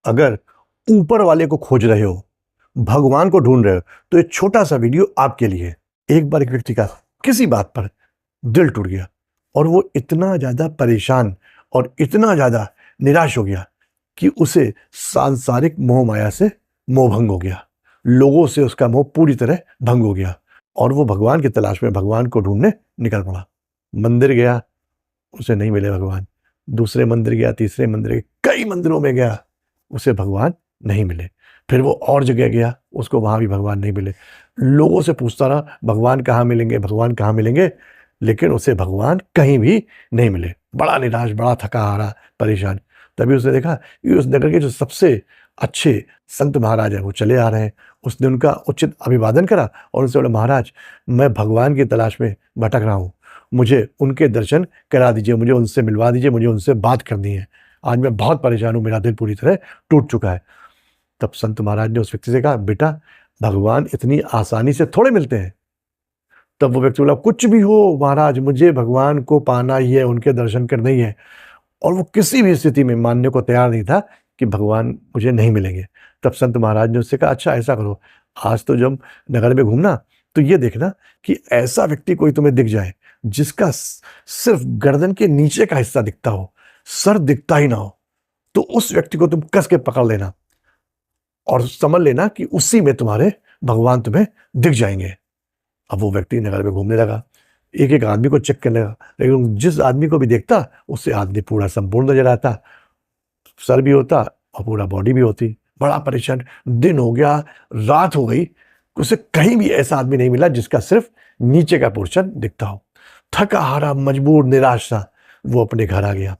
अगर ऊपर वाले को खोज रहे हो, भगवान को ढूंढ रहे हो, तो ये छोटा सा वीडियो आपके लिए। एक बार एक व्यक्ति का किसी बात पर दिल टूट गया और वो इतना ज्यादा परेशान और इतना ज्यादा निराश हो गया कि उसे सांसारिक मोह माया से मोह भंग हो गया, लोगों से उसका मोह पूरी तरह भंग हो गया और वो भगवान की तलाश में भगवान को ढूंढने निकल पड़ा। मंदिर गया, उसे नहीं मिले भगवान। दूसरे मंदिर गया, तीसरे मंदिर गया, कई मंदिरों में गया, उसे भगवान नहीं मिले। फिर वो और जगह गया, उसको वहां भी भगवान नहीं मिले। लोगों से पूछता रहा भगवान कहाँ मिलेंगे, भगवान कहाँ मिलेंगे, लेकिन उसे भगवान कहीं भी नहीं मिले। बड़ा निराश, बड़ा थका हारा, परेशान। तभी उसने देखा कि उस नगर के जो सबसे अच्छे संत महाराज हैं वो चले आ रहे हैं। उसने उनका उचित अभिवादन करा और उनसे बोला, महाराज मैं भगवान की तलाश में भटक रहा हूँ, मुझे उनके दर्शन करा दीजिए, मुझे उनसे मिलवा दीजिए, मुझे उनसे बात करनी है। आज मैं बहुत परेशान हूँ, मेरा दिल पूरी तरह टूट चुका है। तब संत महाराज ने उस व्यक्ति से कहा, बेटा भगवान इतनी आसानी से थोड़े मिलते हैं। तब वो व्यक्ति बोला, कुछ भी हो महाराज, मुझे भगवान को पाना ही है, उनके दर्शन करने ही है। और वो किसी भी स्थिति में मानने को तैयार नहीं था कि भगवान मुझे नहीं मिलेंगे। तब संत महाराज ने उससे कहा, अच्छा ऐसा करो, आज तो जब नगर में घूमना तो ये देखना कि ऐसा व्यक्ति कोई तुम्हें दिख जाए जिसका सिर्फ गर्दन के नीचे का हिस्सा दिखता हो, सर दिखता ही ना हो, तो उस व्यक्ति को तुम कस के पकड़ लेना और समझ लेना कि उसी में तुम्हारे भगवान तुम्हें दिख जाएंगे। अब वो व्यक्ति नगर में घूमने लगा, एक एक आदमी को चेक करने लगा, लेकिन जिस आदमी को भी देखता उससे आदमी पूरा संपूर्ण नजर आता, सर भी होता और पूरा बॉडी भी होती। बड़ा परेशान, दिन हो गया, रात हो गई, उसे कहीं भी ऐसा आदमी नहीं मिला जिसका सिर्फ नीचे का पोर्शन दिखता हो। थका हारा, मजबूर, निराश सा वो अपने घर आ गया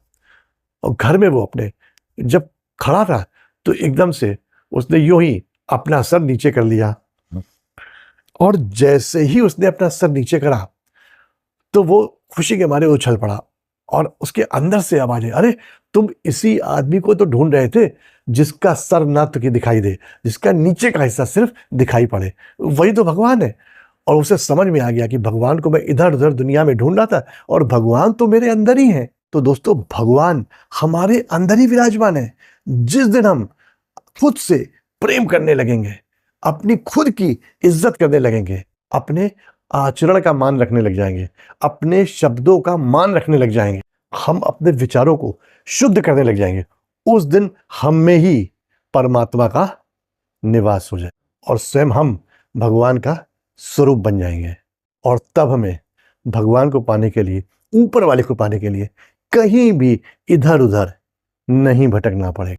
और घर में वो अपने जब खड़ा था तो एकदम से उसने यूं ही अपना सर नीचे कर लिया और जैसे ही उसने अपना सर नीचे करा तो वो खुशी के मारे उछल पड़ा और उसके अंदर से आवाज है, अरे तुम इसी आदमी को तो ढूंढ रहे थे जिसका सर ना तो कि दिखाई दे, जिसका नीचे का हिस्सा सिर्फ दिखाई पड़े, वही तो भगवान है। और उसे समझ में आ गया कि भगवान को मैं इधर उधर दुनिया में ढूंढ रहा था और भगवान तो मेरे अंदर ही है। तो दोस्तों, भगवान हमारे अंदर ही विराजमान है। जिस दिन हम खुद से प्रेम करने लगेंगे, अपनी खुद की इज्जत करने लगेंगे, अपने आचरण का मान रखने लग जाएंगे, अपने शब्दों का मान रखने लग जाएंगे, हम अपने विचारों को शुद्ध करने लग जाएंगे, उस दिन हम में ही परमात्मा का निवास हो जाए और स्वयं हम भगवान का स्वरूप बन जाएंगे। और तब हमें भगवान को पाने के लिए, ऊपर वाले को पाने के लिए कहीं भी इधर उधर नहीं भटकना पड़ेगा।